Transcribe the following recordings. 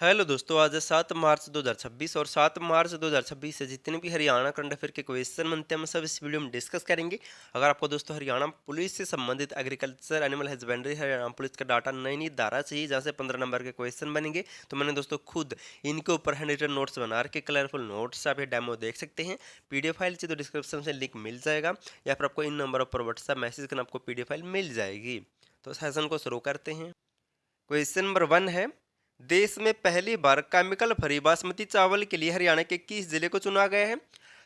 Hello दोस्तों, आज है 7 मार्च 2026 और 7 मार्च 2026 से जितने भी हरियाणा करंट अफेयर के क्वेश्चन बनते हैं हम सब इस वीडियो में डिस्कस करेंगे। अगर आपको दोस्तों हरियाणा पुलिस से संबंधित agriculture animal husbandry Haryana police का डाटा नई नई धारा चाहिए जहाँ से 15 नंबर के क्वेश्चन बनेंगे, तो मैंने दोस्तों खुद इनके ऊपर हैंड रिटन नोट्स बना के कलरफुल नोट्स आप ये डेमो देख सकते हैं। पीडीएफ फाइल चाहिए तो डिस्क्रिप्शन से लिंक मिल जाएगा या फिर आपको इन नंबरों पर व्हाट्सएप मैसेज करना, आपको पीडीएफ फाइल मिल जाएगी। तो सेशन को शुरू करते हैं। क्वेश्चन नंबर 1 है, देश में पहली बार केमिकल फ्री बासमती चावल के लिए हरियाणा के किस जिले को चुना गया है?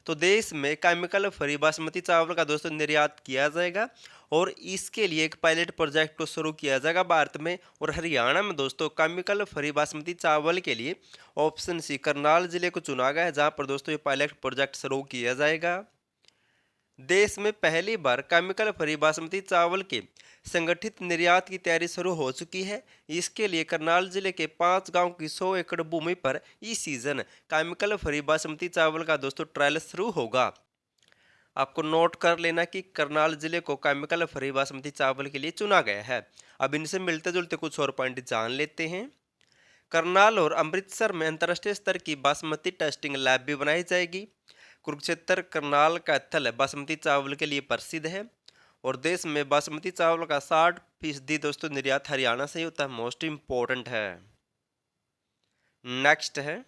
तो देश में केमिकल फ्री बासमती चावल का दोस्तों निर्यात किया जाएगा और इसके लिए एक पायलट प्रोजेक्ट को शुरू किया जाएगा भारत में। और हरियाणा में दोस्तों केमिकल फ्री बासमती चावल के लिए ऑप्शन सी करनाल जिले को चुना गया है, जहां पर दोस्तों ये पायलट प्रोजेक्ट शुरू किया जाएगा। देश में पहली बार केमिकल फ्री बासमती चावल के संगठित निर्यात की तैयारी शुरू हो चुकी है। इसके लिए करनाल जिले के 5 गांव की 100 एकड़ भूमि पर इस सीजन केमिकल फ्री बासमती चावल का दोस्तों ट्रायल शुरू होगा। आपको नोट कर लेना कि करनाल जिले को केमिकल फ्री बासमती चावल के लिए चुना गया है। अब इनसे मिलते जुलते कुछ और पॉइंट जान लेते हैं। करनाल और अमृतसर में अंतर्राष्ट्रीय स्तर की बासमती टेस्टिंग लैब भी बनाई जाएगी। कुरुक्षेत्र करनाल का स्थल बासमती चावल के लिए प्रसिद्ध है और देश में बासमती चावल का 60% दोस्तों निर्यात हरियाणा से ही होता है। मोस्ट इम्पोर्टेंट है। नेक्स्ट है,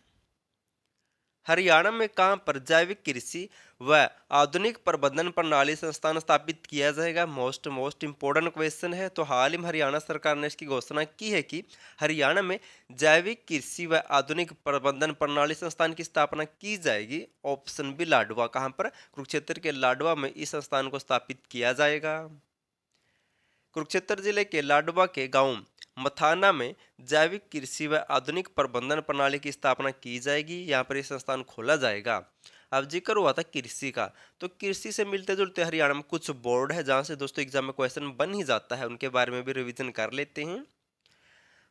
हरियाणा में कहां पर जैविक कृषि व आधुनिक प्रबंधन प्रणाली संस्थान स्थापित किया जाएगा? मोस्ट इम्पोर्टेंट क्वेश्चन है। तो हाल ही में हरियाणा सरकार ने इसकी घोषणा की है कि हरियाणा में जैविक कृषि व आधुनिक प्रबंधन प्रणाली संस्थान की स्थापना की जाएगी। Option B Ladwa. कहां पर? कुरुक्षेत्र के लाडवा में इस संस्थान को स्थापित किया जाएगा। कुरुक्षेत्र जिले के लाडवा के गांव मथाना में जैविक कृषि व आधुनिक प्रबंधन प्रणाली की स्थापना की जाएगी। यहाँ पर यह संस्थान खोला जाएगा। अब जिक्र हुआ था कृषि का, तो कृषि से मिलते जुलते हरियाणा में कुछ बोर्ड है जहाँ से दोस्तों एग्जाम में क्वेश्चन बन ही जाता है, उनके बारे में भी रिवीजन कर लेते हैं।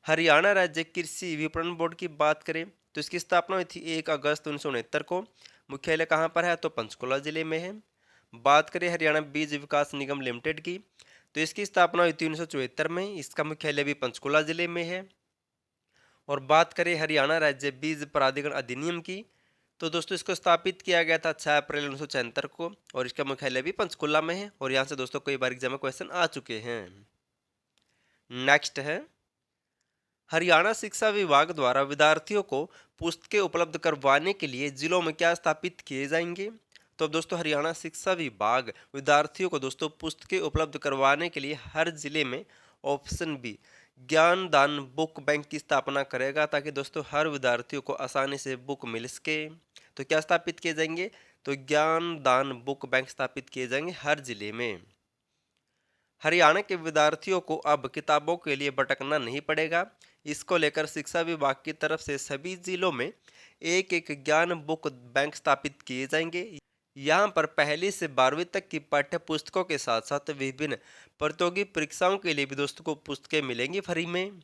हरियाणा राज्य कृषि विपणन बोर्ड की बात करें तो इसकी स्थापना हुई थी 1 अगस्त 1969 को। मुख्यालय कहाँ पर है? तो पंचकुला जिले में है। बात करें हरियाणा बीज विकास निगम लिमिटेड की, तो इसकी स्थापना हुई थी 1974 में। इसका मुख्यालय भी पंचकुला जिले में है। और बात करें हरियाणा राज्य बीज प्राधिकरण अधिनियम की, तो दोस्तों इसको स्थापित किया गया था 6 अप्रैल 1974 को और इसका मुख्यालय भी पंचकुला में है। और यहाँ से दोस्तों कई बार एग्जाम में क्वेश्चन आ चुके हैं। नेक्स्ट है, हरियाणा शिक्षा विभाग द्वारा विद्यार्थियों को पुस्तकें उपलब्ध करवाने के लिए जिलों में क्या स्थापित किए जाएंगे? तो अब दोस्तों हरियाणा शिक्षा विभाग विद्यार्थियों को दोस्तों पुस्तकें उपलब्ध करवाने के लिए हर जिले में ऑप्शन बी ज्ञान दान बुक बैंक की स्थापना करेगा, ताकि दोस्तों हर विद्यार्थियों को आसानी से बुक मिल सके। तो क्या स्थापित किए जाएंगे? तो ज्ञान दान बुक बैंक स्थापित किए जाएंगे हर जिले में। हरियाणा के विद्यार्थियों को अब किताबों के लिए भटकना नहीं पड़ेगा। इसको लेकर शिक्षा विभाग की तरफ से सभी जिलों में एक एक ज्ञान बुक बैंक स्थापित किए जाएंगे। यहाँ पर पहली से 12वीं तक की पाठ्य पुस्तकों के साथ साथ विभिन्न प्रतियोगी परीक्षाओं के लिए भी दोस्तों को पुस्तकें मिलेंगी फ्री में।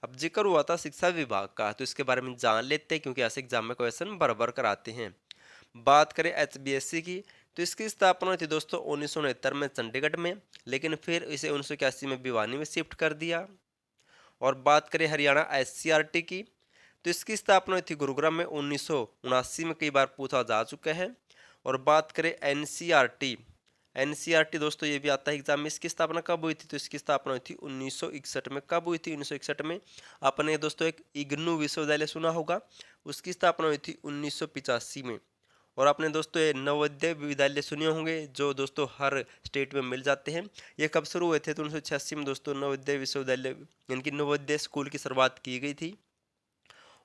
अब जिक्र हुआ था शिक्षा विभाग का, तो इसके बारे में जान लेते हैं क्योंकि ऐसे एग्जाम में क्वेश्चन बराबर कराते हैं। बात करें एचबीएससी की, तो इसकी स्थापना हुई थी दोस्तों 1969 में चंडीगढ़ में, लेकिन फिर इसे 1981 में भिवानी में शिफ्ट कर दिया। और बात करें हरियाणा एससीईआरटी की, तो इसकी स्थापना हुई थी गुरुग्राम में 1979 में, कई बार पूछा जा चुका है। और बात करें एनसीईआरटी, एनसीईआरटी दोस्तों ये भी आता है एग्जाम में, इसकी स्थापना कब हुई थी? तो इसकी स्थापना हुई थी 1961 में। कब हुई थी? 1961 में। आपने दोस्तों एक इग्नू विश्वविद्यालय सुना होगा, उसकी स्थापना हुई थी 1985 में। और आपने दोस्तों ये नवोदय विद्यालय सुने होंगे जो दोस्तों हर स्टेट में मिल जाते हैं। ये कब शुरू हुए थे? तो 1986 में दोस्तों नवोदय विश्वविद्यालय यानी कि नवोदय स्कूल की शुरुआत की गई थी।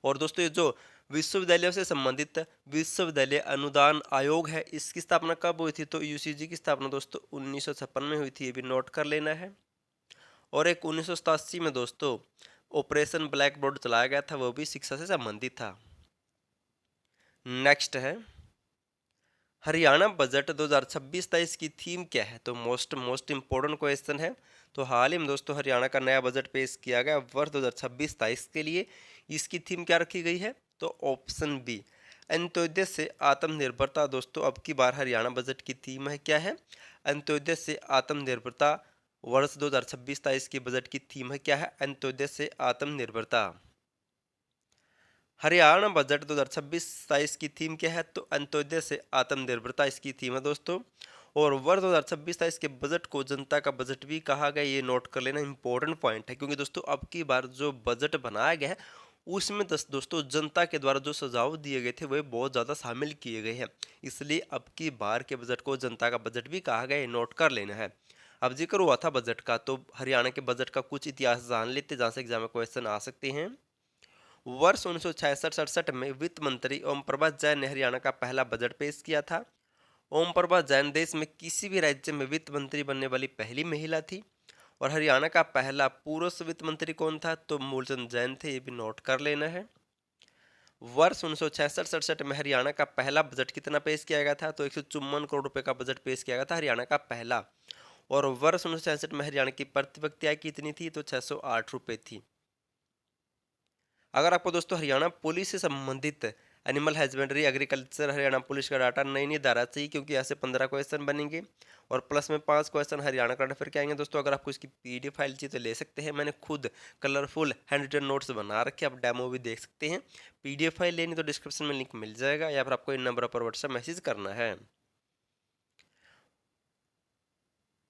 और दोस्तों ये जो विश्वविद्यालयों से संबंधित विश्वविद्यालय अनुदान आयोग है, इसकी स्थापना कब हुई थी? तो यूसीजी की स्थापना दोस्तों 1956 में हुई थी, ये भी नोट कर लेना है। और एक 1987 में दोस्तों ऑपरेशन ब्लैक बोर्ड चलाया गया था, वो भी शिक्षा से संबंधित था। नेक्स्ट है, हरियाणा बजट 2026-23 की थीम क्या है? तो मोस्ट इम्पोर्टेंट क्वेश्चन है। तो हाल ही में दोस्तों हरियाणा का नया बजट पेश किया गया वर्ष 2026-23 के लिए। इसकी थीम क्या रखी गई है? तो ऑप्शन बी अंत्योदय से आत्मनिर्भरता। दोस्तों अब की बार हरियाणा बजट की थीम है क्या है? अंत्योदय से आत्मनिर्भरता। वर्ष 2026-23 की बजट की थीम है क्या है? अंत्योदय से आत्मनिर्भरता। हरियाणा बजट 2026-27 की थीम क्या है? तो अंत्योदय से आत्मनिर्भरता इसकी थीम है दोस्तों। और वर्ष 2026-27 के बजट को जनता का बजट भी कहा गया, ये नोट कर लेना, इंपॉर्टेंट पॉइंट है, क्योंकि दोस्तों अब की बार जो बजट बनाया गया है उसमें दोस्तों जनता के द्वारा जो सुझाव दिए गए थे वह बहुत ज़्यादा शामिल किए गए हैं, इसलिए अब की बार के बजट को जनता का बजट भी कहा गया, ये नोट कर लेना है। अब जिक्र हुआ था बजट का, तो हरियाणा के बजट का कुछ इतिहास जान लेते जहाँ से एग्जाम में क्वेश्चन आ सकते हैं। वर्ष 1966-67 में वित्त मंत्री ओम प्रभात जैन ने हरियाणा का पहला बजट पेश किया था। ओम प्रभात जैन देश में किसी भी राज्य में वित्त मंत्री बनने वाली पहली महिला थी। और हरियाणा का पहला पुरुष वित्त मंत्री कौन था? तो मूलचंद जैन थे, ये भी नोट कर लेना है। वर्ष 1966-67 में हरियाणा का पहला बजट कितना पेश किया गया था? तो 154 करोड़ रुपए का बजट पेश किया गया था हरियाणा का पहला। और वर्ष 1966 में हरियाणा की प्रति व्यक्ति आय कितनी थी? तो 608 रुपये थी। अगर आपको दोस्तों हरियाणा पुलिस से संबंधित animal husbandry agriculture Haryana police का डाटा नहीं धारा चाहिए, क्योंकि यहाँ से 15 क्वेश्चन बनेंगे और प्लस में 5 क्वेश्चन हरियाणा करंट अफेयर के आएंगे दोस्तों। अगर आपको इसकी पीडीएफ फाइल चाहिए तो ले सकते हैं, मैंने खुद कलरफुल हैंड रिटन नोट्स बना रखे, आप डेमो भी देख सकते हैं। पीडीएफ फाइल लेनी तो डिस्क्रिप्शन में लिंक मिल जाएगा, या फिर आपको इन नंबर पर व्हाट्सएप मैसेज करना है।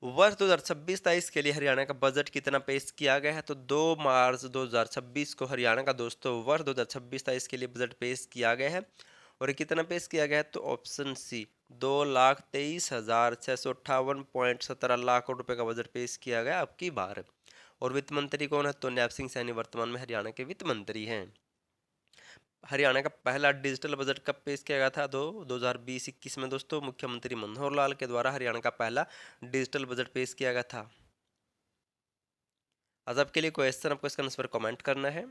वर्ष 2026-27 के लिए हरियाणा का बजट कितना पेश किया गया है? तो 2 मार्च 2026 को हरियाणा का दोस्तों वर्ष 2026-27 के लिए बजट पेश किया गया है। और ये कितना पेश किया गया है? तो ऑप्शन सी 2,23,658.17 लाख रुपए का बजट पेश किया गया अब की बार। और वित्त मंत्री कौन है? तो नैब सिंह सैनी वर्तमान में हरियाणा के वित्त मंत्री हैं। हरियाणा का पहला डिजिटल बजट कब पेश किया गया था? 2020-21 में दोस्तों मुख्यमंत्री मनोहर लाल के द्वारा हरियाणा का पहला डिजिटल बजट पेश किया गया था। आज आपके लिए क्वेश्चन, आपको इसका आंसर कमेंट करना है।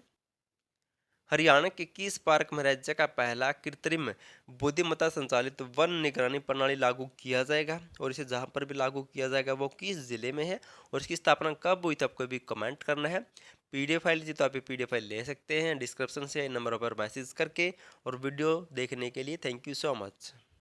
हरियाणा के किस पार्क में राज्य का पहला कृत्रिम बुद्धिमत्ता संचालित वन निगरानी प्रणाली लागू किया जाएगा? और इसे जहां पर भी लागू किया जाएगा वो किस जिले में है और इसकी स्थापना कब हुई थी, आपको भी कमेंट करना है। पीडीएफ फाइल जी तो आप पीडीएफ फाइल ले सकते हैं डिस्क्रिप्शन से नंबर पर मैसेज करके। और वीडियो देखने के लिए थैंक यू सो मच।